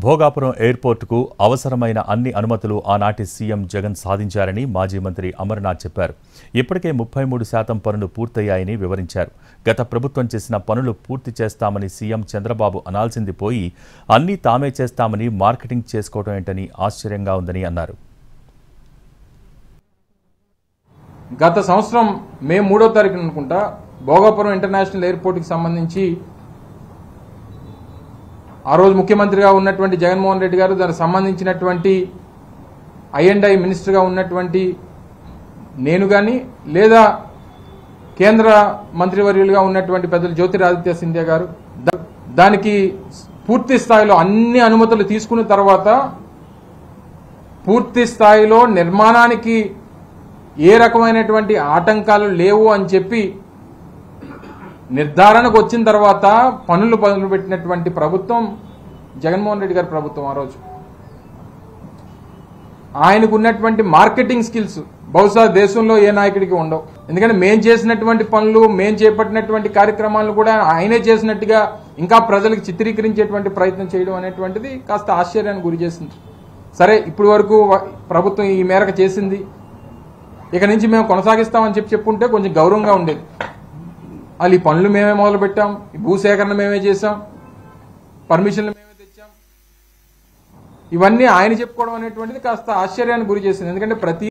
భోగాపురం ఎయిర్పోర్టుకు అవసరమైన అన్ని అనుమతులు ఆనాటి సీఎం జగన్ సాధించారని మాజీ మంత్రి అమర్నాథ్ చెప్పారు. ఇప్పటికే 33% పనులు పూర్తయ్యాయని వివరించారు. గత ప్రభుత్వం చేసిన పనులు పూర్తి చేస్తామని సీఎం చంద్రబాబు అనాల్సింది పోయి అన్నీ తామే చేస్తామని మార్కెటింగ్ చేసుకోవడం ఏంటని ఆశ్చర్యంగా ఉందని అన్నారు. గత సంవత్సరం మే 3వ తారీఖున అనుకుంటా భోగాపురం ఇంటర్నేషనల్ ఎయిర్పోర్ట్కి సంబంధించి ఆ రోజు ముఖ్యమంత్రిగా ఉన్నటువంటి జగన్మోహన్ రెడ్డి గారు దానికి సంబంధించినటువంటి I&I మినిస్టర్గా ఉన్నటువంటి నేను కానీ లేదా కేంద్ర మంత్రివర్యులుగా ఉన్నటువంటి పెద్దలు జ్యోతిరాదిత్య సింధియా గారు దానికి పూర్తి స్థాయిలో అన్ని అనుమతులు తీసుకున్న తర్వాత పూర్తి స్థాయిలో నిర్మాణానికి ఏ రకమైనటువంటి ఆటంకాలు లేవు అని చెప్పి నిర్ధారణకు వచ్చిన తర్వాత పనులు మొదలుపెట్టినటువంటి ప్రభుత్వం జగన్మోహన్ రెడ్డి గారి ప్రభుత్వం. ఆ రోజు ఆయనకు ఉన్నటువంటి మార్కెటింగ్ స్కిల్స్ బహుశా దేశంలో ఏ నాయకుడికి ఉండవు. ఎందుకంటే మేం చేసినటువంటి పనులు మేం చేపట్టినటువంటి కార్యక్రమాలను కూడా ఆయనే చేసినట్టుగా ఇంకా ప్రజలకు చిత్రీకరించేటువంటి ప్రయత్నం చేయడం అనేటువంటిది కాస్త ఆశ్చర్యానికి గురి చేసింది. సరే, ఇప్పటి వరకు ప్రభుత్వం ఈ మేరకు చేసింది, ఇక నుంచి మేము కొనసాగిస్తామని చెప్పుంటే కొంచెం గౌరవంగా ఉండేది. వాళ్ళు ఈ పనులు మేమే మొదలు పెట్టాం, ఈ భూసేకరణ మేమే చేశాం, పర్మిషన్లు మేమే తెచ్చాం, ఇవన్నీ ఆయన చెప్పుకోవడం అనేటువంటిది కాస్త ఆశ్చర్యానికి గురి చేసింది. ఎందుకంటే ప్రతి